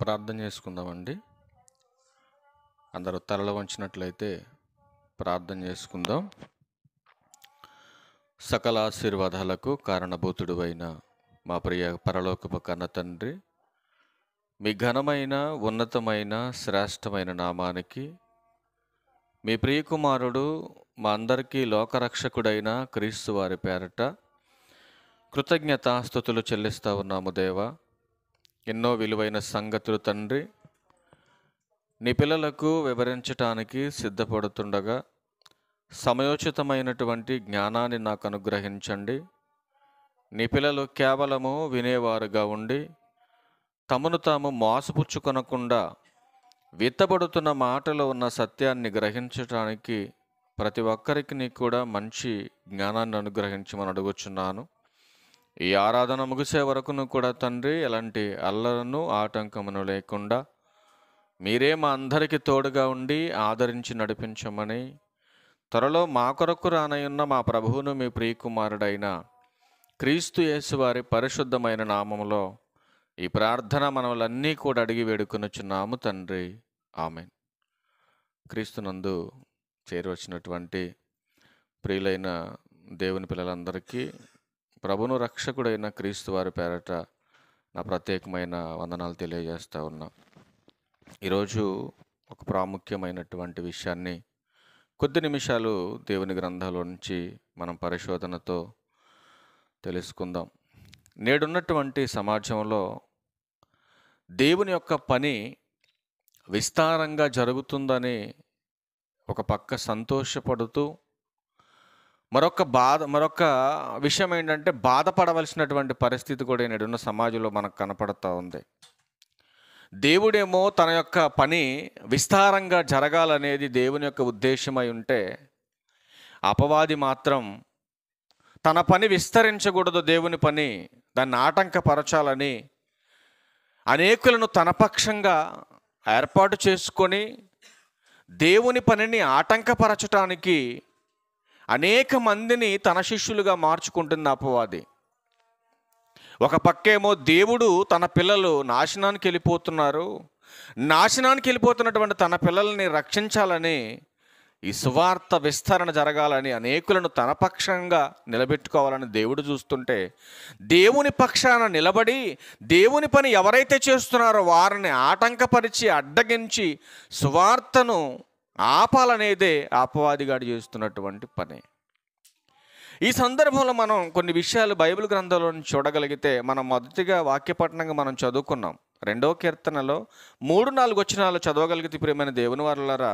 ప్రార్థన చేసుకుందామండి. అందరూ తలలు వంచినట్లయితే ప్రార్థన చేసుకుందాం. సకల ఆశీర్వాదాలకు కారణభూతుడు అయిన మా ప్రియ పరలోకపు కన్న తండ్రి, మీ ఘనమైన ఉన్నతమైన శ్రేష్టమైన నామానికి మీ ప్రియకుమారుడు మా అందరికీ లోకరక్షకుడైన క్రీస్తు వారి పేరట కృతజ్ఞతాస్తుతులు చెల్లిస్తూ ఉన్నాము దేవా. ఎన్నో విలువైన సంగతులు తండ్రి నీ పిల్లలకు వివరించటానికి సిద్ధపడుతుండగా సమయోచితమైనటువంటి జ్ఞానాన్ని నాకు అనుగ్రహించండి. నీ పిల్లలు కేవలము వినేవారుగా ఉండి తమను తాము మోసపుచ్చుకొనకుండా విత్తబడుతున్న మాటలో ఉన్న సత్యాన్ని గ్రహించటానికి ప్రతి ఒక్కరికి నీ కూడా మంచి జ్ఞానాన్ని అనుగ్రహించమని అడుగుచున్నాను. ఈ ఆరాధన ముగిసే వరకును కూడా తండ్రి ఎలాంటి అల్లరను ఆటంకమును లేకుండా మీరే మా అందరికీ తోడుగా ఉండి ఆదరించి నడిపించమని, త్వరలో మా కొరకు రానయున్న మా ప్రభువును మీ ప్రియకుమారుడైన క్రీస్తు యేసు వారి పరిశుద్ధమైన నామములో ఈ ప్రార్థన మనములన్నీ కూడా అడిగి వేడుకొనుచున్నాము తండ్రి, ఆమెన్. క్రీస్తునందు చేరవచ్చినటువంటి ప్రియులైన దేవుని పిల్లలందరికీ ప్రభును రక్షకుడైన క్రీస్తు వారి పేరట నా ప్రత్యేకమైన వందనాలు తెలియజేస్తూ ఉన్నా. ఈరోజు ఒక ప్రాముఖ్యమైనటువంటి విషయాన్ని కొద్ది నిమిషాలు దేవుని గ్రంథంలో నుంచి మనం పరిశోధనతో తెలుసుకుందాం. నేడున్నటువంటి సమాజంలో దేవుని యొక్క పని విస్తారంగా జరుగుతుందని ఒక పక్క సంతోషపడుతూ మరొక విషయం ఏంటంటే బాధపడవలసినటువంటి పరిస్థితి కూడా నేడున్న సమాజంలో మనకు కనపడుతూ ఉంది. దేవుడేమో తన యొక్క పని విస్తారంగా జరగాలనేది దేవుని యొక్క ఉద్దేశమై ఉంటే, అపవాది మాత్రం తన పని విస్తరించకూడదు, దేవుని పని దాన్ని ఆటంకపరచాలని అనేకులను తన పక్షంగా ఏర్పాటు చేసుకొని దేవుని పనిని ఆటంకపరచటానికి అనేక మందిని తన శిష్యులుగా మార్చుకుంటుంది అపవాది. ఒక పక్కేమో దేవుడు తన పిల్లలు నాశనానికి వెళ్ళిపోతున్నటువంటి తన పిల్లల్ని రక్షించాలని, ఈ సువార్త విస్తరణ జరగాలని, అనేకులను తన పక్షంగా నిలబెట్టుకోవాలని దేవుడు చూస్తుంటే, దేవుని పక్షాన నిలబడి దేవుని పని ఎవరైతే చేస్తున్నారో వారిని ఆటంకపరిచి అడ్డగించి సువార్తను ఆపాలనేదే అపవాదిగాడు చేస్తున్నటువంటి పని. ఈ సందర్భంలో మనం కొన్ని విషయాలు బైబిల్ గ్రంథంలో చూడగలిగితే, మనం మొదటిగా వాక్యపట్నంగా మనం చదువుకున్నాం. 2వ కీర్తనలో 3-4 వచనాలు చదవగలిగితే ప్రియమైన దేవుని వారలారా,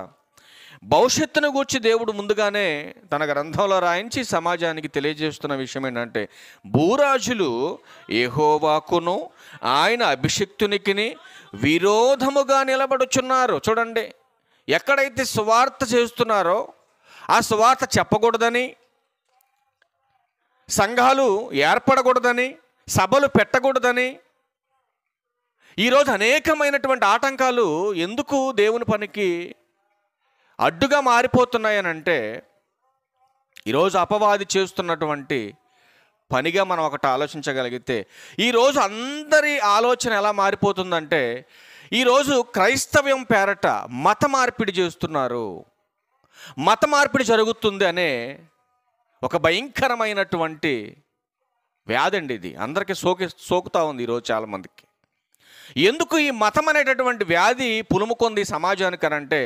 భవిష్యత్తును గూర్చి దేవుడు ముందుగానే తన గ్రంథంలో రాయించి సమాజానికి తెలియజేస్తున్న విషయం ఏంటంటే, భూరాజులు యెహోవాకును ఆయన అభిషిక్తునికి విరోధముగా నిలబడుచున్నారు. చూడండి, ఎక్కడైతే సువార్త చేస్తున్నారో ఆ సువార్త చెప్పకూడదని, సంఘాలు ఏర్పడకూడదని, సభలు పెట్టకూడదని, ఈరోజు అనేకమైనటువంటి ఆటంకాలు ఎందుకు దేవుని పనికి అడ్డుగా మారిపోతున్నాయనంటే, ఈరోజు అపవాది చేస్తున్నటువంటి పనిగా మనం ఒకటి ఆలోచించగలిగితే, ఈరోజు అందరి ఆలోచన ఎలా మారిపోతుందంటే, ఈరోజు క్రైస్తవ్యం పేరట మత మార్పిడి చేస్తున్నారు, మత మార్పిడి జరుగుతుంది అనే ఒక భయంకరమైనటువంటి వ్యాధి అండి ఇది. అందరికీ సోకుతూ ఉంది ఈరోజు చాలామందికి. ఎందుకు ఈ మతం అనేటటువంటి వ్యాధి పులుముకొంది సమాజానికి అనంటే,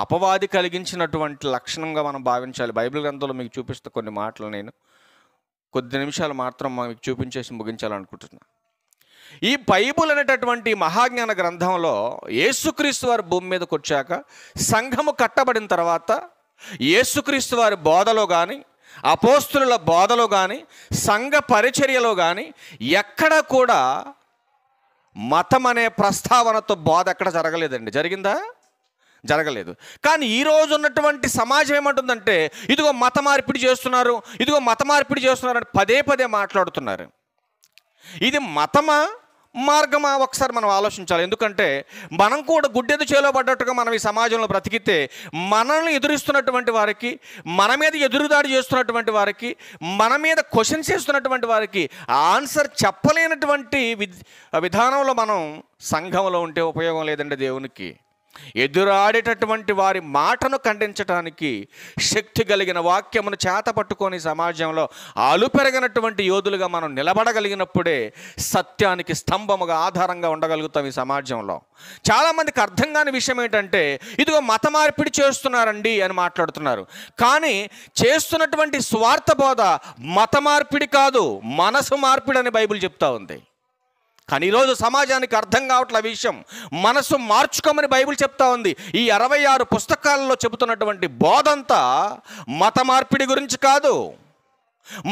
అపవాది కలిగించినటువంటి లక్షణంగా మనం భావించాలి. బైబిల్ గ్రంథంలో మీకు చూపిస్తే కొన్ని మాటలు నేను కొద్ది నిమిషాలు మాత్రం మీకు చూపించేసి ముగించాలనుకుంటున్నా. ఈ బైబిల్ అనేటటువంటి మహాజ్ఞాన గ్రంథంలో యేసుక్రీస్తు వారి భూమి మీదకి వచ్చాక, సంఘము కట్టబడిన తర్వాత, యేసుక్రీస్తు వారి బోధలో కానీ, అపోస్తుల బోధలో కానీ, సంఘ పరిచర్యలో కానీ ఎక్కడ కూడా మతం అనే ప్రస్తావనతో బోధ ఎక్కడ జరగలేదండి. జరిగిందా? జరగలేదు. కానీ ఈరోజు ఉన్నటువంటి సమాజం ఏమంటుందంటే, ఇదిగో మత మార్పిడి చేస్తున్నారు, ఇదిగో మత మార్పిడి చేస్తున్నారు అని పదే పదే మాట్లాడుతున్నారు. ఇది మతమా మార్గమా? ఒకసారి మనం ఆలోచించాలి. ఎందుకంటే మనం కూడా గుడ్డెదు చేలో పడ్డట్టుగా మనం ఈ సమాజంలో బ్రతికితే మనల్ని ఎదురిస్తున్నటువంటి వారికి, మన మీద ఎదురుదాడి చేస్తున్నటువంటి వారికి, మన మీద క్వశ్చన్స్ చేస్తున్నటువంటి వారికి ఆన్సర్ చెప్పలేనటువంటి విధానంలో మనం సంఘంలో ఉంటే ఉపయోగం లేదండి దేవునికి. ఎదురాడేటటువంటి వారి మాటను ఖండించడానికి శక్తి కలిగిన వాక్యమును చేత పట్టుకొని సమాజంలో అలుపెరగినటువంటి యోధులుగా మనం నిలబడగలిగినప్పుడే సత్యానికి స్తంభముగా ఆధారంగా ఉండగలుగుతాం ఈ సమాజంలో. చాలామందికి అర్థం కాని విషయం ఏంటంటే, ఇదిగో మత మార్పిడి చేస్తున్నారండి అని మాట్లాడుతున్నారు. కానీ చేస్తున్నటువంటి స్వార్థ బోధ మత మార్పిడి కాదు, మనసు మార్పిడి అని బైబిల్ చెప్తా ఉంది. కానీ ఈరోజు సమాజానికి అర్థం కావట్లే విషయం. మనసు మార్చుకోమని బైబిల్ చెప్తా ఉంది. ఈ 66 పుస్తకాలలో చెబుతున్నటువంటి బోధంతా మత మార్పిడి గురించి కాదు,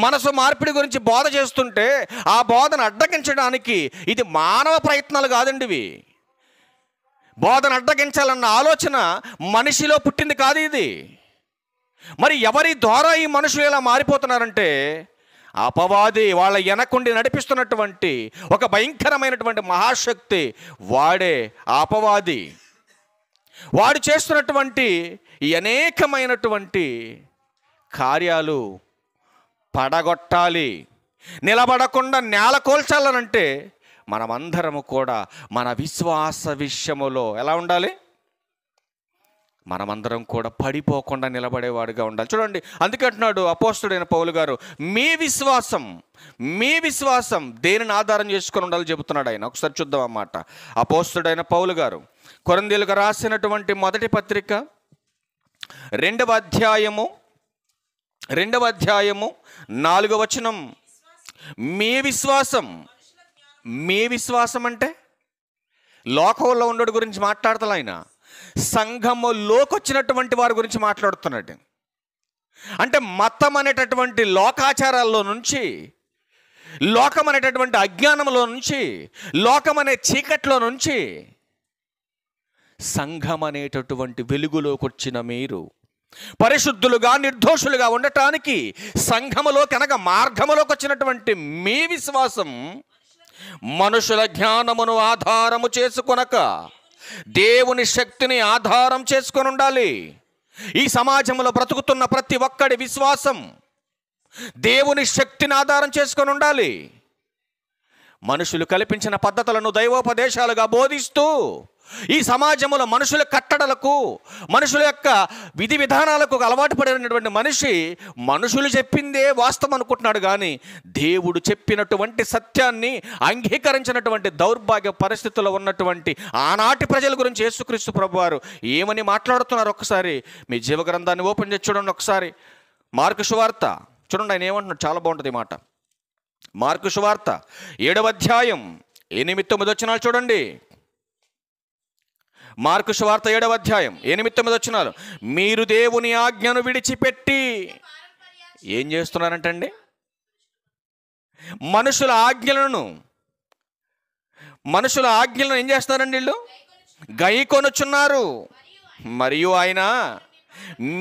మనసు మార్పిడి గురించి బోధ చేస్తుంటే ఆ బోధను అడ్డగించడానికి ఇది మానవ ప్రయత్నాలు కాదండి. ఇవి బోధన అడ్డగించాలన్న ఆలోచన మనిషిలో పుట్టింది కాదు ఇది. మరి ఎవరి ద్వారా ఈ మనుషులు ఇలా మారిపోతున్నారంటే, అపవాది వాళ్ళ వెనకుండి నడిపిస్తున్నటువంటి ఒక భయంకరమైనటువంటి మహాశక్తి వాడే అపవాది. వాడు చేస్తున్నటువంటి ఈ అనేకమైనటువంటి కార్యాలు పడగొట్టాలి, నిలబడకుండా నేల కోల్చాలనంటే మనమందరము కూడా మన విశ్వాస విషయములో ఎలా ఉండాలి? మనమందరం కూడా పడిపోకుండా నిలబడేవాడుగా ఉండాలి. చూడండి, అందుకే అంటున్నాడు అపోస్తలుడైన పౌలు గారు, మీ విశ్వాసం దేనిని ఆధారం చేసుకొని ఉండాలి చెబుతున్నాడు ఆయన. ఒకసారి చూద్దాం అన్నమాట. అపోస్తలుడైన పౌలు గారు కొరింథీయులకు రాసినటువంటి మొదటి పత్రిక 2వ అధ్యాయము 4వ వచనం. మీ విశ్వాసం అంటే లోకంలో ఉండడు గురించి మాట్లాడతాడు ఆయన. సంఘములోకి వచ్చినటువంటి వారి గురించి మాట్లాడుతున్నాడు. అంటే మతం అనేటటువంటి లోకాచారాల్లో నుంచి, లోకం అనేటటువంటి అజ్ఞానంలో నుంచి, లోకం అనే చీకట్లో నుంచి సంఘం అనేటటువంటి వెలుగులోకి వచ్చిన మీరు పరిశుద్ధులుగా నిర్దోషులుగా ఉండటానికి సంఘములోకి అనగా మార్గములోకి వచ్చినటువంటి మీ విశ్వాసం మనుషుల జ్ఞానమును ఆధారము చేసుకొనక దేవుని శక్తిని ఆధారం చేసుకొని ఉండాలి. ఈ సమాజంలో బ్రతుకుతున్న ప్రతి ఒక్కడి విశ్వాసం దేవుని శక్తిని ఆధారం చేసుకొని ఉండాలి. మనుషులు కల్పించిన పద్ధతులను దైవోపదేశాలుగా బోధిస్తూ ఈ సమాజంలో మనుషుల కట్టడలకు, మనుషుల యొక్క విధి విధానాలకు అలవాటు పడినటువంటి మనిషి మనుషులు చెప్పిందే వాస్తవం అనుకుంటున్నాడు. కానీ దేవుడు చెప్పినటువంటి సత్యాన్ని అంగీకరించినటువంటి దౌర్భాగ్య పరిస్థితుల్లో ఉన్నటువంటి ఆనాటి ప్రజల గురించి యేసుక్రీస్తు ప్రభువారు ఏమని మాట్లాడుతున్నారు ఒకసారి మీ జీవగ్రంథాన్ని ఓపెన్ చేసి చూడండి. ఒకసారి మార్కు సువార్త చూడండి, ఆయన ఏమంటున్నాడు, చాలా బాగుంటుంది ఈ మాట. మార్కు సువార్త 7వ అధ్యాయం 8-9 వచనాలు చూడండి. మార్కు సువార్త 7వ అధ్యాయం 8-9 వచనాలు. మీరు దేవుని ఆజ్ఞను విడిచిపెట్టి ఏం చేస్తున్నారంటండి? మనుషుల ఆజ్ఞలను ఏం చేస్తున్నారండి? వీళ్ళు గైకొనుచున్నారు. మరియు ఆయన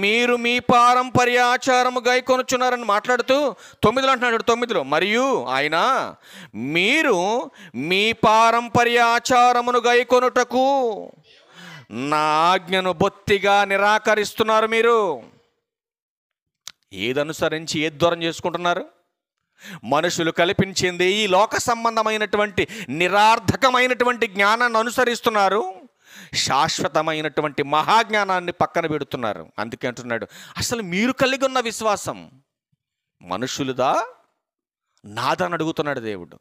మీరు మీ పారంపర్యాచారము గైకొనుచున్నారని మాట్లాడుతూ 9లో అంటున్నాడు. 9లో మరియు ఆయన మీరు మీ పారంపర్యాచారమును గైకొనుటకు నా ఆజ్ఞను బొత్తిగా నిరాకరిస్తున్నారు. మీరు ఏదనుసరించి ఏది దూరం చేసుకుంటున్నారు? మనుషులు కల్పించింది ఈ లోక సంబంధమైనటువంటి నిరార్థకమైనటువంటి జ్ఞానాన్ని అనుసరిస్తున్నారు. శాశ్వతమైనటువంటి మహాజ్ఞానాన్ని పక్కన పెడుతున్నారు. అందుకే అంటున్నాడు, అసలు మీరు కలిగి ఉన్న విశ్వాసం మనుషులుదా నాదని అడుగుతున్నాడు దేవుడు.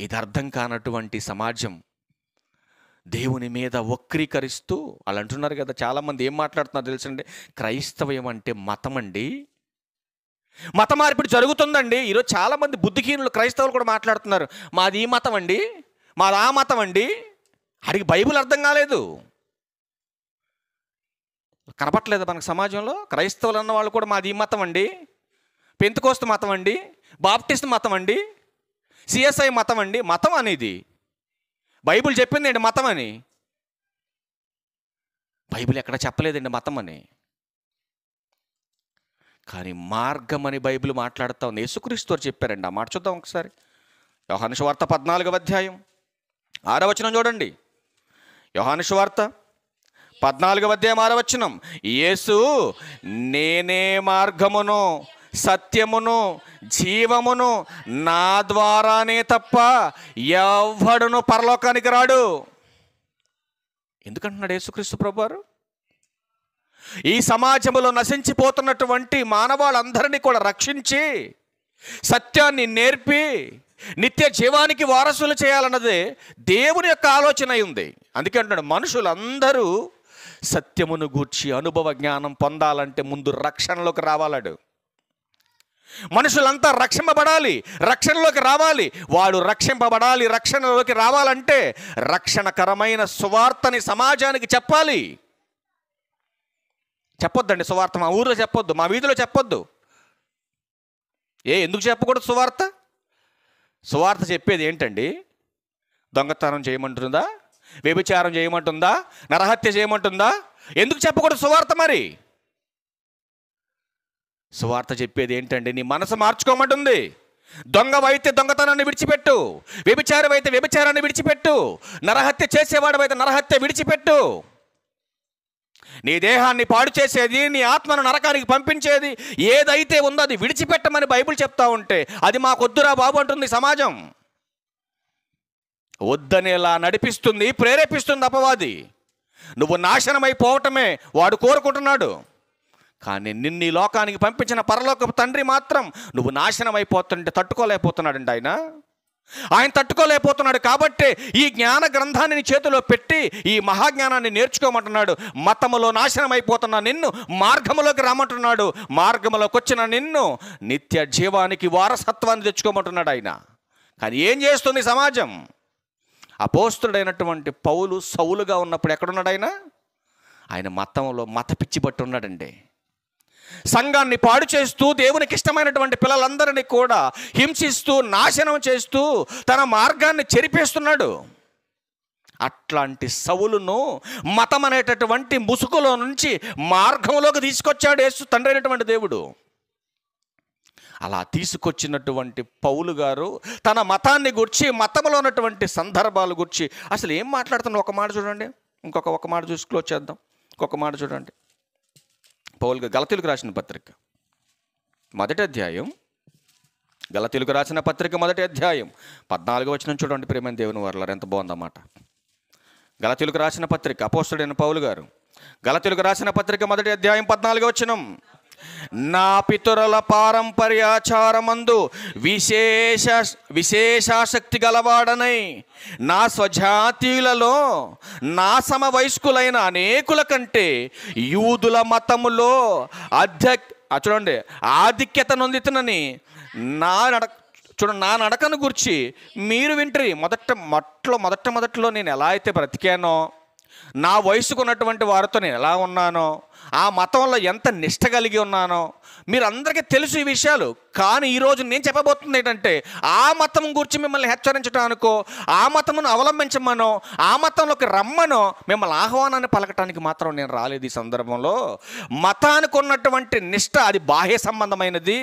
ఇది అర్థం కానటువంటి సమాజం దేవుని మీద వక్రీకరిస్తూ వాళ్ళు అంటున్నారు కదా. చాలామంది ఏం మాట్లాడుతున్నారు తెలుసండి? క్రైస్తవ్యం అంటే మతం అండి, మత మార్పిడి జరుగుతుందండి. ఈరోజు చాలామంది బుద్ధిహీనులు క్రైస్తవులు కూడా మాట్లాడుతున్నారు, మాది ఈ మతం అండి, మాది ఆ మతం అండి. అడిగి బైబిల్ అర్థం కాలేదు, కనపట్లేదు మనకు సమాజంలో. క్రైస్తవులు అన్న వాళ్ళు కూడా మాది ఈ మతం అండి, పెంతెకోస్తు మతం అండి, బాప్టిస్ట్ మతం అండి, సిఎస్ఐ మతం అండి. మతం అనేది బైబిల్ చెప్పింది ఏంటి మతం అని? బైబిల్ ఎక్కడ చెప్పలేదండి మతం అని. కానీ మార్గం అని బైబిల్ మాట్లాడుతూ ఉంది. యేసుక్రీస్తు వారు చెప్పారండి. ఆ మాట చూద్దాం ఒకసారి. యోహాను సువార్త 14వ అధ్యాయం 6వ వచనం చూడండి. యోహాను సువార్త 14వ అధ్యాయం 6వ వచనం, యేసు నేనే మార్గమును సత్యమును జీవమును, నా ద్వారానే తప్ప ఎవ్వడును పరలోకానికి రాడు. ఎందుకంటున్నాడు యేసుక్రీస్తు ప్రభువారు? ఈ సమాజంలో నశించిపోతున్నటువంటి మానవాళ్ళందరినీ కూడా రక్షించి సత్యాన్ని నేర్పి నిత్య జీవానికి వారసులు చేయాలన్నదే దేవుని యొక్క ఆలోచన అయి ఉంది. అందుకే అంటున్నాడు, మనుషులందరూ సత్యమును గూర్చి అనుభవ జ్ఞానం పొందాలంటే ముందు రక్షణలోకి రావాలడు. మనుషులంతా రక్షింపబడాలి, రక్షణలోకి రావాలి. వాడు రక్షింపబడాలి, రక్షణలోకి రావాలంటే రక్షణకరమైన సువార్తని సమాజానికి చెప్పాలి. చెప్పొద్దండి సువార్త, మా ఊరిలో చెప్పొద్దు, మా వీధిలో చెప్పొద్దు. ఎందుకు చెప్పకూడదు సువార్త? సువార్త చెప్పేది ఏంటండి? దొంగతనం చేయమంటుందా? వ్యభిచారం చేయమంటుందా? నరహత్య చేయమంటుందా? ఎందుకు చెప్పకూడదు సువార్త? మరి సువార్త చెప్పేది ఏంటండి? నీ మనసు మార్చుకోమంటుంది. దొంగవైతే దొంగతనాన్ని విడిచిపెట్టు, వ్యభిచారమైతే వ్యభిచారాన్ని విడిచిపెట్టు, నరహత్య చేసేవాడవైతే నరహత్య విడిచిపెట్టు. నీ దేహాన్ని పాడు చేసేది, నీ ఆత్మను నరకానికి పంపించేది ఏదైతే ఉందో అది విడిచిపెట్టమని బైబిల్ చెప్తా ఉంటే అది మాకొద్దురా బాబు అంటుంది సమాజం. వద్దనేలా నడిపిస్తుంది, ప్రేరేపిస్తుంది అపవాది. నువ్వు నాశనమైపోవటమే వాడు కోరుకుంటున్నాడు. కానీ నిన్ను ఈ లోకానికి పంపించిన పరలోకపు తండ్రి మాత్రం నువ్వు నాశనం అయిపోతుంటే తట్టుకోలేకపోతున్నాడండి. ఆయన తట్టుకోలేకపోతున్నాడు. కాబట్టే ఈ జ్ఞాన గ్రంథాన్ని నీ చేతిలో పెట్టి ఈ మహాజ్ఞానాన్ని నేర్చుకోమంటున్నాడు. మతములో నాశనం అయిపోతున్న నిన్ను మార్గములోకి రామంటున్నాడు. మార్గములోకి వచ్చిన నిన్ను నిత్య జీవానికి వారసత్వాన్ని తెచ్చుకోమంటున్నాడు ఆయన. కానీ ఏం చేస్తుంది సమాజం? అపోస్తుడైనటువంటి పౌలు సౌలుగా ఉన్నప్పుడు ఎక్కడున్నాడు ఆయన మతంలో మత పిచ్చి పట్టి ఉన్నాడండి. సంఘాన్ని పాడు చేస్తూ దేవునికి ఇష్టమైనటువంటి పిల్లలందరినీ కూడా హింసిస్తూ నాశనం చేస్తూ తన మార్గాన్ని చెరిపేస్తున్నాడు. అట్లాంటి సౌలును మతం అనేటటువంటి ముసుగులో నుంచి మార్గంలోకి తీసుకొచ్చాడు యేసు తండ్రి అయినటువంటి దేవుడు. అలా తీసుకొచ్చినటువంటి పౌలు గారు తన మతాన్ని గురించి, మతంలో ఉన్నటువంటి సందర్భాల గురించి అసలు ఏం మాట్లాడుతున్నా ఒక మాట చూడండి. ఒక మాట చూసి క్లోజ్ చేద్దాం. ఇంకొక మాట చూడండి. పౌలు గలతీయులకు రాసిన పత్రిక 1వ అధ్యాయం, గలతీయులకు రాసిన పత్రిక 1వ అధ్యాయం 14వ వచనం చూడండి. ప్రేమైన దేవుని వారలారా, ఎంత బాగుందన్నమాట. గలతీయులకు రాసిన పత్రిక, అపోస్తలుడైన పౌలు గారు గలతీయులకు రాసిన పత్రిక 1వ అధ్యాయం 14వ వచనం, నా పితరుల పారంపర్యాచారమందు విశేషాసక్తి గలవాడనై నా స్వజాతీయులలో నా సమవయస్కులైన అనేకుల కంటే యూదుల మతములో చూడండి ఆధిక్యత నొందితునని నా నడకను గురించి మీరు వింటరి. మొదట్లో నేను ఎలా అయితే బ్రతికానో, నా వయసుకున్నటువంటి వారితో నేను ఎలా ఉన్నానో, ఆ మతంలో ఎంత నిష్ట కలిగి ఉన్నానో మీరందరికీ తెలుసు ఈ విషయాలు. కానీ ఈరోజు నేను చెప్పబోతుంది ఏంటంటే, ఆ మతం గురించి మిమ్మల్ని హెచ్చరించడానికో, ఆ మతమును అవలంబించమనో, ఆ మతంలోకి రమ్మనో మిమ్మల్ని ఆహ్వానాన్ని పలకటానికి మాత్రం నేను రాలేదు. ఈ సందర్భంలో మతానికి ఉన్నటువంటి నిష్ట అది బాహ్య సంబంధమైనది,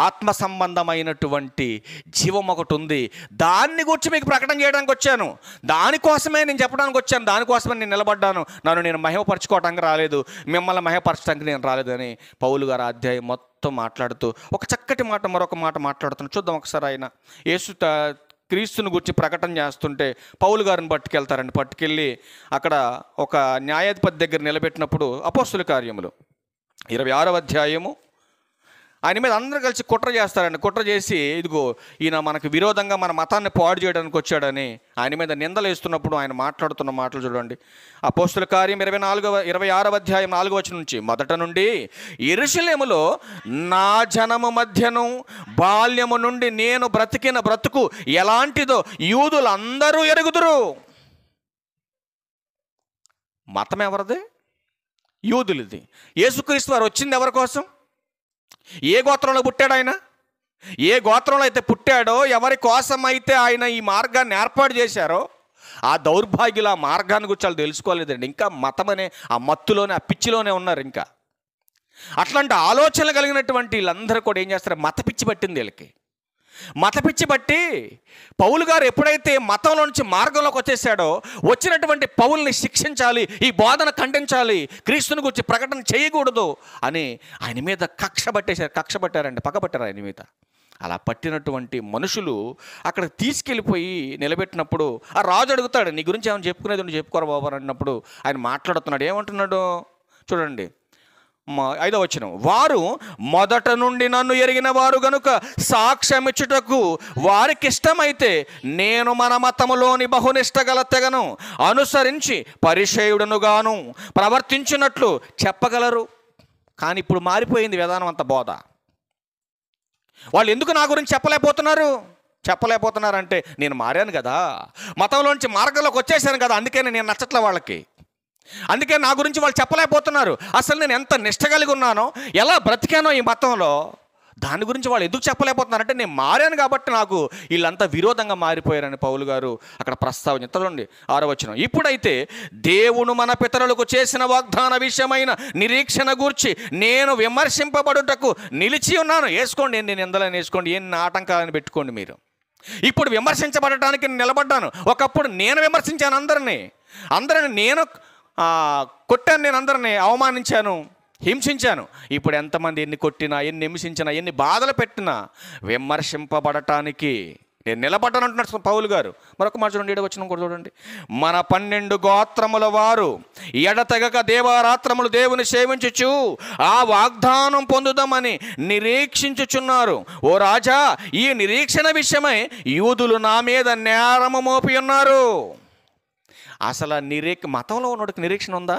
ఆత్మ సంబంధమైనటువంటి జీవం ఒకటి ఉంది. దాన్ని గురించి మీకు ప్రకటన చేయడానికి వచ్చాను. దానికోసమే నేను చెప్పడానికి వచ్చాను. దానికోసమే నేను నిలబడ్డాను. నన్ను నేను మహిమపరచుకోవటానికి రాలేదు, మిమ్మల్ని మహిమపరచడానికి నేను రాలేదని పౌలు గారు అధ్యాయం మొత్తం మాట్లాడుతూ ఒక చక్కటి మాట మరొక మాట మాట్లాడుతున్నాడు. చూద్దాం ఒకసారి. ఆయన క్రీస్తుని గురించి ప్రకటన చేస్తుంటే పౌలు గారిని పట్టుకెళ్ళి అక్కడ ఒక న్యాయాధిపతి దగ్గర నిలబెట్టినప్పుడు అపోస్తుల కార్యములు 26వ అధ్యాయము ఆయన మీద అందరూ కలిసి కుట్ర చేస్తారండి. కుట్ర చేసి ఇదిగో ఈయన మనకు విరోధంగా మన మతాన్ని పాడు చేయడానికి వచ్చాడని ఆయన మీద నిందలు వేస్తున్నప్పుడు ఆయన మాట్లాడుతున్న మాటలు చూడండి. అపోస్తుల కార్యం 26వ అధ్యాయం 4వ వచనం నుంచి, మొదట నుండి యెరూషలేములో నా జనము మధ్యను బాల్యము నుండి నేను బ్రతికిన బ్రతుకు ఎలాంటిదో యూదులందరూ ఎరుగుదురు. మతం ఎవరిది? యూదులది. యేసుక్రీస్తు వారు వచ్చింది ఎవరి కోసం? ఏ గోత్రంలో పుట్టాడు ఆయన? ఏ గోత్రంలో అయితే పుట్టాడో, ఎవరి కోసం అయితే ఆయన ఈ మార్గాన్ని ఏర్పాటు చేశారో ఆ దౌర్భాగ్యుల ఆ మార్గాన్ని గురించి వాళ్ళు తెలుసుకోలేదండి. ఇంకా మతం అనే ఆ మత్తులోనే, ఆ పిచ్చిలోనే ఉన్నారు. ఇంకా అట్లాంటి ఆలోచనలు కలిగినటువంటి వీళ్ళందరూ కూడా ఏం చేస్తారు? మత పిచ్చి పట్టింది వీళ్ళకి. మతపిచ్చి బట్టి పౌలు గారు ఎప్పుడైతే మతంలో నుంచి మార్గంలోకి వచ్చేసాడో, వచ్చినటువంటి పౌల్ని శిక్షించాలి, ఈ బోధన ఖండించాలి, క్రీస్తుని గురించి ప్రకటన చేయకూడదు అని ఆయన మీద కక్ష పట్టారండి, పక్కపట్టారు ఆయన మీద. అలా పట్టినటువంటి మనుషులు అక్కడ తీసుకెళ్ళిపోయి నిలబెట్టినప్పుడు ఆ రాజు అడుగుతాడు, నీ గురించి ఏమైనా చెప్పుకునేది నువ్వు చెప్పుకోరా బాబు అన్నప్పుడు ఆయన మాట్లాడుతున్నాడు. ఏమంటున్నాడు చూడండి, 5వ వచనం. వారు మొదట నుండి నన్ను ఎరిగిన వారు గనుక సాక్ష్యమిచ్చుటకు వారికి ఇష్టమైతే నేను మన మతములోని బహునిష్ట గల తెగను అనుసరించి పరిచయుడునుగాను ప్రవర్తించినట్లు చెప్పగలరు. కానీ ఇప్పుడు మారిపోయింది విధానం అంత బోధ. వాళ్ళు ఎందుకు నా గురించి చెప్పలేకపోతున్నారంటే నేను మారాను కదా, మతంలోంచి మార్గంలోకి వచ్చేసాను కదా, అందుకే నేను నచ్చట్లే వాళ్ళకి, అందుకే నా గురించి వాళ్ళు చెప్పలేకపోతున్నారు. అసలు నేను ఎంత నిష్ట కలిగి ఉన్నానో, ఎలా బ్రతికానో ఈ మతంలో, దాని గురించి వాళ్ళు ఎందుకు చెప్పలేకపోతున్నారంటే నేను మారాను కాబట్టి నాకు వీళ్ళంతా విరోధంగా మారిపోయారని పౌలు గారు అక్కడ ప్రస్తావించండి. 6వ వచనం. ఇప్పుడైతే దేవుడు మన పితరులకు చేసిన వాగ్దాన విషయమైన నిరీక్షణ గూర్చి నేను విమర్శింపబడుటకు నిలిచి ఉన్నాను. వేసుకోండి, నేను ఎందలని వేసుకోండి, ఎన్ని ఆటంకాలను పెట్టుకోండి మీరు. ఇప్పుడు విమర్శించబడటానికి నిలబడ్డాను. ఒకప్పుడు నేను విమర్శించాను అందరినీ నేను కొట్టాను, నేను అందరినీ అవమానించాను, హింసించాను. ఇప్పుడు ఎంతమంది ఎన్ని కొట్టినా, ఎన్ని హింసించినా, ఎన్ని బాధలు పెట్టినా విమర్శింపబడటానికి నేను నిలబడ్డాను అంటున్నాడు పౌలు గారు. మరొక మాట చూడండి, 7వ వచనం కూడా చూడండి. మన 12 గోత్రముల వారు ఎడతెగక దేవారాత్రములు దేవుని సేవించుచు ఆ వాగ్దానం పొందుదామని నిరీక్షించుచున్నారు. ఓ రాజా, ఈ నిరీక్షణ విషయమై యూదులు నా మీద నేరము మోపి ఉన్నారు. అసలు మతంలో ఉన్నోడికి నిరీక్షణ ఉందా?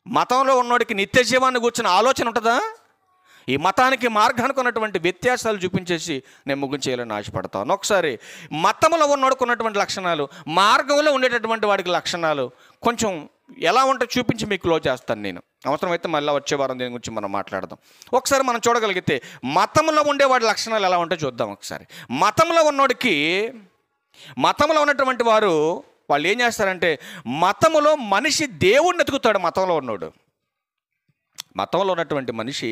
మతంలో ఉన్నోడికి నిత్య జీవాన్ని కూర్చున్న ఆలోచన ఉంటుందా? ఈ మతానికి మార్గానికి ఉన్నటువంటి వ్యత్యాసాలు చూపించేసి నేను ముగించేయాలని ఆశపడతాను. ఒకసారి మతంలో ఉన్నోడికి ఉన్నటువంటి లక్షణాలు, మార్గంలో ఉండేటటువంటి వాడికి లక్షణాలు కొంచెం ఎలా ఉంటే చూపించి మీకు క్లోజ్ చేస్తాను నేను. అవసరమైతే మళ్ళీ వచ్చే వారం దీని గురించి మనం మాట్లాడదాం. ఒకసారి మనం చూడగలిగితే మతంలో ఉండేవాడి లక్షణాలు ఎలా ఉంటే చూద్దాం ఒకసారి. మతంలో ఉన్నటువంటి వారు వాళ్ళు ఏం చేస్తారంటే, మతములో మనిషి దేవుణ్ణి ఎతుకుతాడు. మతంలో ఉన్నటువంటి మనిషి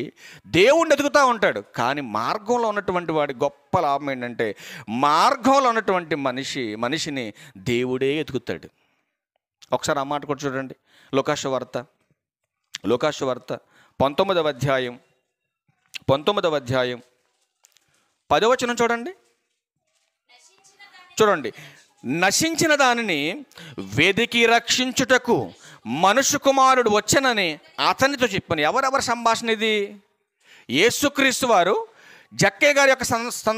దేవుణ్ణి ఎతుకుతూ ఉంటాడు. కానీ మార్గంలో ఉన్నటువంటి వాడి గొప్ప లాభం ఏంటంటే, మార్గంలో ఉన్నటువంటి మనిషిని దేవుడే ఎతుకుతాడు. ఒకసారి ఆ మాట కూడా చూడండి. లోకాసు వార్త 19వ అధ్యాయం 10వ వచనం చూడండి. నశించిన దానిని వెదికి రక్షించుటకు మనుష్య కుమారుడు వచ్చనని అతనితో చెప్పాను. ఎవరెవరి సంభాషణ ఇది? యేసుక్రీస్తు వారు, జక్కయ్య గారి యొక్క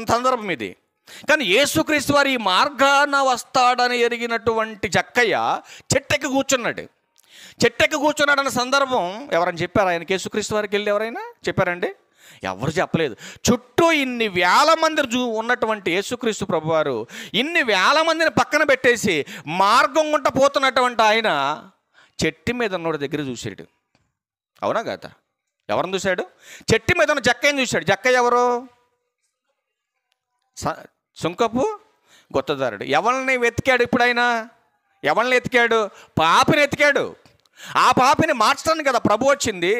సందర్భం ఇది. కానీ యేసుక్రీస్తు వారు ఈ మార్గాన వస్తాడని ఎరిగినటువంటి జక్కయ్య చెట్టెక్కి కూర్చున్నాడన్న సందర్భం ఎవరైనా చెప్పారు ఆయనకి? యేసుక్రీస్తు వారికి వెళ్ళి ఎవరైనా చెప్పారండి? ఎవరు చెప్పలేదు. చుట్టూ ఇన్ని వేల మంది ఉన్నటువంటి యేసుక్రీస్తు ప్రభువారు ఇన్ని వేల మందిని పక్కన పెట్టేసి మార్గం గుంట పోతున్నటువంటి ఆయన చెట్టు మీద ఉన్నోడి దగ్గర చూశాడు. అవునా కాదా? ఎవరిని చూశాడు? చెట్టు మీద ఉన్న జక్కయ్యని చూశాడు. జక్కయ్య ఎవరు? సుంకపు గుత్తదారుడు. ఎవరిని వెతికాడు? ఇప్పుడైనా ఎవరిని ఎతికాడు? పాపిని ఎతికాడు. ఆ పాపిని మార్చడానికి కదా ప్రభు వచ్చింది.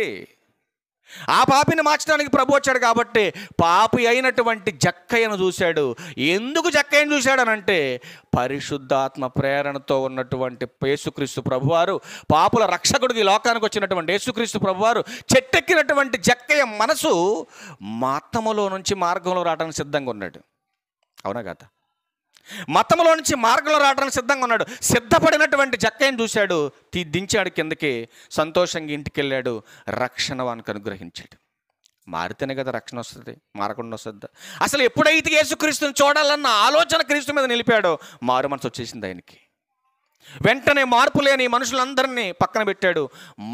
ఆ పాపిని మార్చడానికి ప్రభు వచ్చాడు కాబట్టి పాపి అయినటువంటి జక్కయ్యను చూశాడు. ఎందుకు జక్కయ్యను చూశాడనంటే, పరిశుద్ధాత్మ ప్రేరణతో ఉన్నటువంటి యేసుక్రీస్తు ప్రభువారు, పాపుల రక్షకుడికి లోకానికి వచ్చినటువంటి యేసుక్రీస్తు ప్రభువారు చెట్టెక్కినటువంటి జక్కయ్య మనసు మతములో నుంచి మార్గంలో రావడానికి సిద్ధంగా ఉన్నాడు. అవునా కదా? మతంలో నుంచి మార్గంలో రావడానికి సిద్ధంగా ఉన్నాడు. సిద్ధపడినటువంటి జక్కయ్యను చూశాడు, దించాడు కిందకి, సంతోషంగా ఇంటికి వెళ్ళాడు, రక్షణ వానికి అనుగ్రహించాడు. మారితేనే కదా రక్షణ వస్తుంది, మారకుండా వస్తుందా? అసలు ఎప్పుడైతే యేసుక్రీస్తుని చూడాలన్న ఆలోచన క్రీస్తు మీద నిలిపాడో మారు మనసు వచ్చేసింది ఆయనకి. వెంటనే మార్పు లేని మనుషులందరినీ పక్కన పెట్టాడు.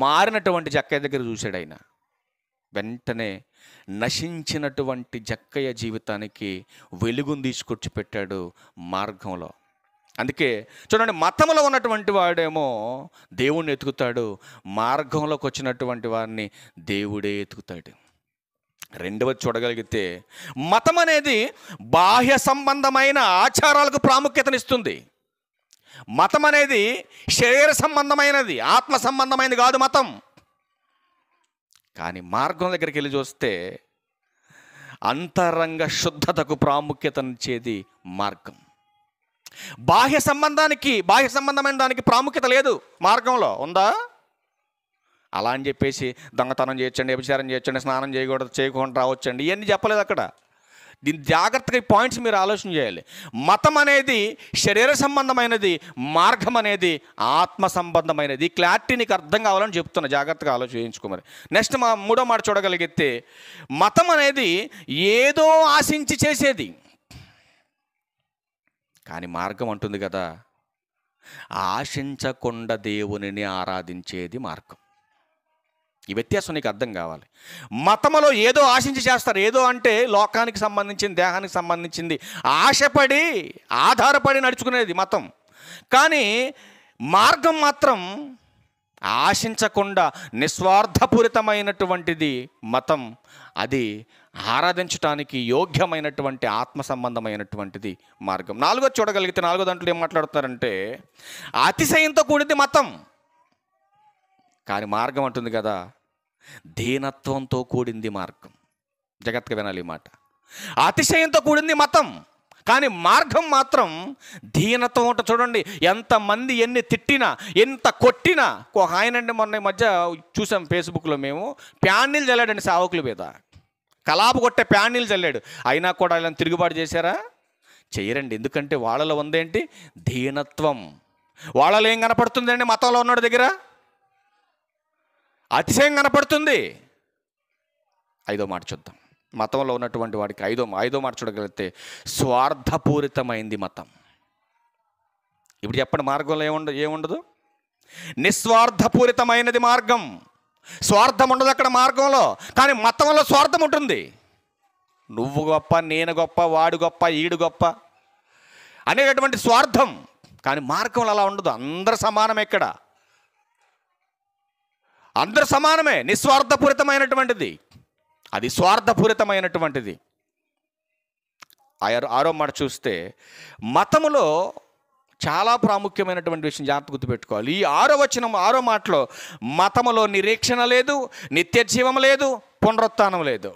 మారినటువంటి జక్కయ్య దగ్గర చూశాడు ఆయన. వెంటనే నశించినటువంటి జక్కయ్య జీవితానికి వెలుగును తీసుకొచ్చి పెట్టాడు మార్గంలో. అందుకే చూడండి, మతంలో ఉన్నటువంటి వాడేమో దేవుణ్ణి ఎతుకుతాడు, మార్గంలోకి వచ్చినటువంటి వారిని దేవుడే ఎతుకుతాడు. రెండవది చూడగలిగితే, మతం అనేది బాహ్య సంబంధమైన ఆచారాలకు ప్రాముఖ్యతనిస్తుంది. మతం అనేది శరీర సంబంధమైనది, ఆత్మ సంబంధమైనది కాదు మతం. కానీ మార్గం దగ్గరికి వెళ్ళి చూస్తే అంతరంగ శుద్ధతకు ప్రాముఖ్యతనిచ్చేది మార్గం. బాహ్య సంబంధమైన దానికి ప్రాముఖ్యత లేదు మార్గంలో, ఉందా? అలా అని చెప్పేసి దొంగతనం చేయొచ్చండి, వ్యభిచారం చేయొచ్చండి, స్నానం చేయకుండా రావచ్చండి, ఇవన్నీ చెప్పలేదు అక్కడ. దీన్ని జాగ్రత్తగా ఈ పాయింట్స్ మీరు ఆలోచన చేయాలి. మతం అనేది శరీర సంబంధమైనది, మార్గం అనేది ఆత్మ సంబంధమైనది. ఈ క్లారిటీ నీకు అర్థం కావాలని చెప్తున్నా, జాగ్రత్తగా ఆలోచన చేయించుకోమని. నెక్స్ట్ మూడో మాట చూడగలిగితే, మతం అనేది ఏదో ఆశించి చేసేది, కానీ మార్గం అంటుంది కదా, ఆశించకుండా దేవునిని ఆరాధించేది మార్గం. ఈ వ్యత్యాసం నీకు అర్థం కావాలి. మతములో ఏదో ఆశించి చేస్తారు, ఏదో అంటే లోకానికి సంబంధించింది, దేహానికి సంబంధించింది, ఆశపడి ఆధారపడి నడుచుకునేది మతం. కానీ మార్గం మాత్రం ఆశించకుండా నిస్వార్థపూరితమైనటువంటిది మతం. అది ఆరాధించటానికి యోగ్యమైనటువంటి ఆత్మ సంబంధమైనటువంటిది మార్గం. నాలుగోది చూడగలిగితే, నాలుగో దాంట్లో ఏం మాట్లాడుతున్నారంటే, అతిశయంతో కూడింది మతం, కానీ మార్గం అంటుంది కదా, దీనత్వంతో కూడింది మార్గం. జాగ్రత్తగా వినాలి ఈ మాట. అతిశయంతో కూడింది మతం, కానీ మార్గం మాత్రం దీనత్వం ఉంటుంది. చూడండి, ఎంతమంది ఎన్ని తిట్టినా, ఎంత కొట్టినా. ఒక ఆయనండి మొన్న మధ్య చూసాం ఫేస్బుక్లో, మేము ప్యాన్నీళ్ళు చల్లాడండి సేవకుల మీద, కలాపు కొట్టే ప్యాన్నీళ్ళు చల్లాడు. అయినా కూడా ఇలా తిరుగుబాటు చేశారా? చేయరండి. ఎందుకంటే వాళ్ళలో ఉందేంటి? దీనత్వం. వాళ్ళలో ఏం కనపడుతుందండి? మతంలో ఉన్నాడు దగ్గర అతిశయం కనపడుతుంది. ఐదో మాట చూద్దాం. మతంలో ఉన్నటువంటి వాడికి ఐదో మాట చూడగలిగితే, స్వార్థపూరితమైంది మతం. ఇప్పుడు చెప్పండి, మార్గంలో ఏముండదు? నిస్వార్థపూరితమైనది మార్గం. స్వార్థం ఉండదు అక్కడ మార్గంలో, కానీ మతంలో స్వార్థం ఉంటుంది. నువ్వు గొప్ప, నేను గొప్ప, వాడు గొప్ప, ఈడు గొప్ప అనేటటువంటి స్వార్థం. కానీ మార్గంలో అలా ఉండదు. అందరు సమానమే. ఇక్కడ అందరు సమానమే. నిస్వార్థపూరితమైనటువంటిది, అది స్వార్థపూరితమైనటువంటిది. ఆరో మాట చూస్తే, మతములో చాలా ప్రాముఖ్యమైనటువంటి విషయం జాగ్రత్త గుర్తుపెట్టుకోవాలి. ఈ ఆరో మాటలో, మతములో నిరీక్షణ లేదు, నిత్య జీవం లేదు, పునరుత్థానం లేదు.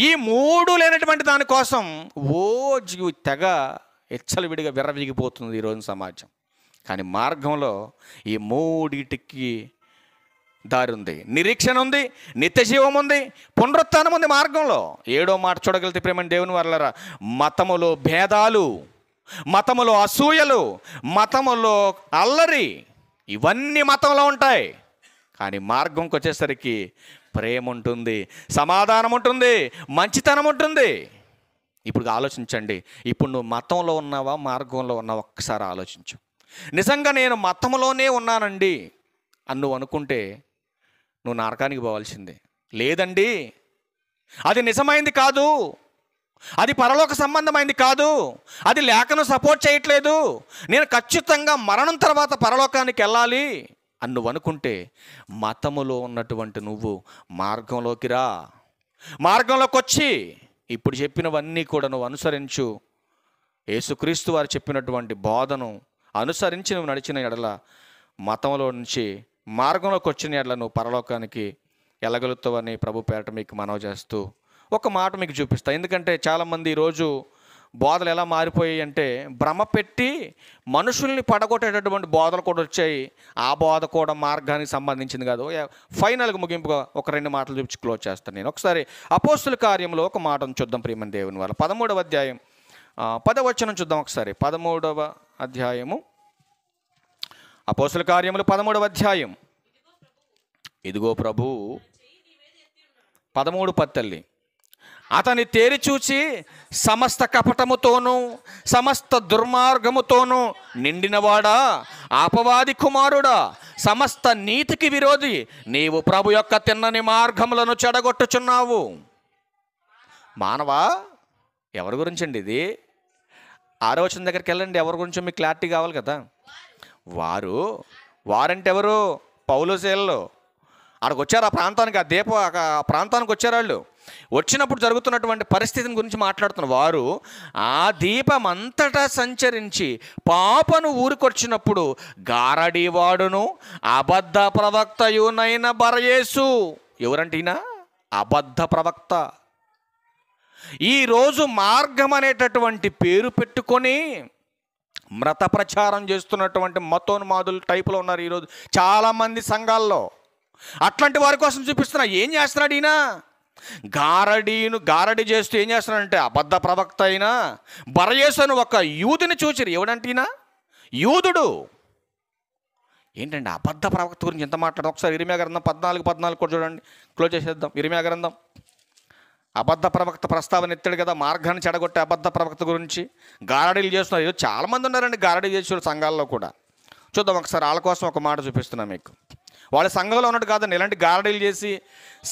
ఈ మూడు లేనటువంటి దానికోసం తెగ విడిగా విర్రవీగిపోతుంది ఈరోజు సమాజం. కానీ మార్గంలో ఈ మూడిటికి దారి ఉంది. నిరీక్షణ ఉంది, నిత్య జీవం ఉంది, పునరుత్థానం ఉంది మార్గంలో. ఏడో మాట చూడగలిగితే, ప్రేమని దేవుని వారలారా, మతములో భేదాలు, మతములో అసూయలు, మతములో అల్లరి, ఇవన్నీ మతంలో ఉంటాయి. కానీ మార్గంకి వచ్చేసరికి ప్రేమ ఉంటుంది, సమాధానం ఉంటుంది, మంచితనం ఉంటుంది. ఇప్పుడు ఆలోచించండి, ఇప్పుడు నువ్వు మతంలో ఉన్నావా, మార్గంలో ఉన్నావా? ఒక్కసారి ఆలోచించు. నిజంగా నేను మతంలోనే ఉన్నానండి అని నువ్వు అనుకుంటే నువ్వు నరకానికి పోవాల్సిందే. లేదండి, అది నిజమైంది కాదు, అది పరలోక సంబంధమైంది కాదు, అది లేఖను సపోర్ట్ చేయట్లేదు, నేను ఖచ్చితంగా మరణం తర్వాత పరలోకానికి వెళ్ళాలి అని నువ్వు అనుకుంటే, మతములో ఉన్నటువంటి నువ్వు మార్గంలోకి రా. మార్గంలోకి వచ్చి ఇప్పుడు చెప్పినవన్నీ కూడా నువ్వు అనుసరించు. యేసుక్రీస్తు వారు చెప్పినటువంటి బోధను అనుసరించి నువ్వు నడిచిన ఎడల, మతంలో నుంచి మార్గంలోకి వచ్చిన ఎడల నువ్వు పరలోకానికి వెళ్ళగలుగుతావని ప్రభు పేరట మీకు మనవి చేస్తూ ఒక మాట మీకు చూపిస్తా. ఎందుకంటే చాలామంది ఈరోజు బోధలు ఎలా మారిపోయాయి అంటే, భ్రమ పెట్టి మనుషుల్ని పడగొట్టేటటువంటి బోధలు కూడా వచ్చాయి. ఆ బోధ కూడా మార్గానికి సంబంధించింది కాదు. ఫైనల్గా ముగింపుగా ఒక 2 మాటలు చూపించి క్లోజ్ చేస్తాను నేను. ఒకసారి అపోస్తుల కార్యంలో ఒక మాటను చూద్దాం ప్రియమైన దేవుని వల్ల. 13వ అధ్యాయం 10వ వచనం చూద్దాం ఒకసారి. 13వ అధ్యాయము, అపోస్తుల కార్యములు 13వ అధ్యాయం. ఇదిగో ప్రభు 13 అతని తేరి చూచి, సమస్త కపటముతోనూ సమస్త దుర్మార్గముతోనూ నిండినవాడా, అపవాది కుమారుడా, సమస్త నీతికి విరోధి, నీవు ప్రభు యొక్క తిన్నని మార్గములను చెడగొట్టుచున్నావు. మానవా, ఎవరి గురించి అండి ఇది? 6వ వచనం దగ్గరికి వెళ్ళండి. ఎవరి గురించో మీకు క్లారిటీ కావాలి కదా. వారంటే ఎవరు? పౌలు శీలలు. అక్కడికి వచ్చారు, ఆ ప్రాంతానికి, ఆ ప్రాంతానికి వచ్చారు. వాళ్ళు వచ్చినప్పుడు జరుగుతున్నటువంటి పరిస్థితిని గురించి మాట్లాడుతున్నారు. వారు ఆ దీపం అంతటా సంచరించి పాపను ఊరికొచ్చినప్పుడు గారడీవాడును అబద్ధ ప్రవక్తయునైన బరయేసు. ఎవరంటే ఈయన అబద్ధ ప్రవక్త. ఈరోజు మార్గం అనేటటువంటి పేరు పెట్టుకొని మత ప్రచారం చేస్తున్నటువంటి మతోన్మాదులు టైపులో ఉన్నారు ఈరోజు చాలామంది సంఘాల్లో. అట్లాంటి వారి కోసం చూపిస్తున్నా. ఏం చేస్తున్నాడు ఈయన? గారడి చేస్తూ ఏం చేస్తున్నాడంటే అబద్ధ ప్రవక్త అయినా బరయేసను ఒక యూదుని చూచిరు. ఎవడంటే ఈయన యూదుడు. ఏంటంటే అబద్ధ ప్రవక్త గురించి ఎంత మాట్లాడడం? ఒకసారి ఇర్మియా గ్రంథం 14 కూడా చూడండి. క్లోజ్ చేసేద్దాం. ఇర్మియా గ్రంథం అబద్ధ ప్రవక్త ప్రస్తావన ఎత్తాడు కదా, మార్గాన్ని చెడగొట్టే అబద్ధ ప్రవక్త గురించి. గారడీలు చేస్తున్నారు. ఈరోజు చాలామంది ఉన్నారండి గారడీ చేసేవాళ్ళు సంఘాల్లో కూడా. చూద్దాం ఒకసారి. వాళ్ళ కోసం ఒక మాట చూపిస్తున్నా మీకు. వాళ్ళ సంఘంలో ఉన్నట్టు కాదండి, ఇలాంటి గారడీలు చేసి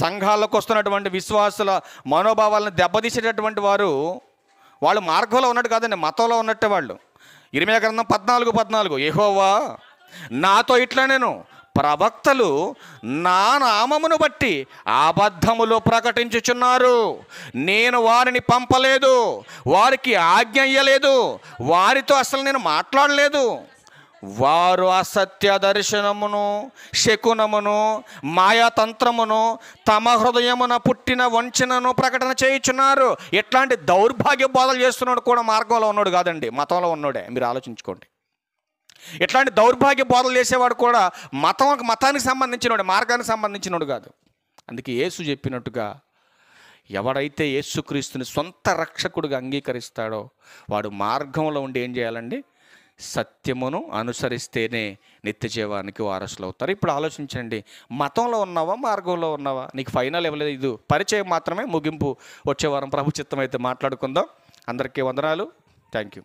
సంఘాల్లోకి వస్తున్నటువంటి విశ్వాసుల మనోభావాలను దెబ్బతీసేటటువంటి వారు వాళ్ళు మార్గంలో ఉన్నట్టు కాదండి, మతంలో ఉన్నట్టే వాళ్ళు. ఇర్మియా గ్రంథం 14 యెహోవా నాతో ఇట్లా నేను ప్రవక్తలు నా నామమును బట్టి అబద్ధములు ప్రకటించుచున్నారు. నేను వారిని పంపలేదు, వారికి ఆజ్ఞ ఇయ్యలేదు, వారితో అసలు నేను మాట్లాడలేదు. వారు అసత్య దర్శనమును, శకునమును, మాయాతంత్రమును, తమ హృదయమున పుట్టిన వంచనను ప్రకటన చేయుచున్నారు. ఎట్లాంటి దౌర్భాగ్య బోధలు చేస్తున్నాడు కూడా మార్గంలో ఉన్నాడు కాదండి, మతంలో ఉన్నాడే. మీరు ఆలోచించుకోండి. ఇట్లాంటి దౌర్భాగ్య బోధలు చేసేవాడు కూడా మతానికి సంబంధించినవాడు, మార్గానికి సంబంధించినవాడు కాదు. అందుకే యేసు చెప్పినట్టుగా ఎవడైతే యేసుక్రీస్తుని సొంత రక్షకుడిగా అంగీకరిస్తాడో వాడు మార్గంలో ఉండి ఏం చేయాలండి? సత్యమును అనుసరిస్తేనే నిత్య జీవానికి వారసులు అవుతారు. ఇప్పుడు ఆలోచించండి, మతంలో ఉన్నావా, మార్గంలో ఉన్నావా? నీకు ఫైనల్ ఇవ్వలేదు, ఇది పరిచయం మాత్రమే. ముగింపు వచ్చే వారం ప్రభు చిత్తం అయితే మాట్లాడుకుందాం. అందరికీ వందనాలు. Thank you.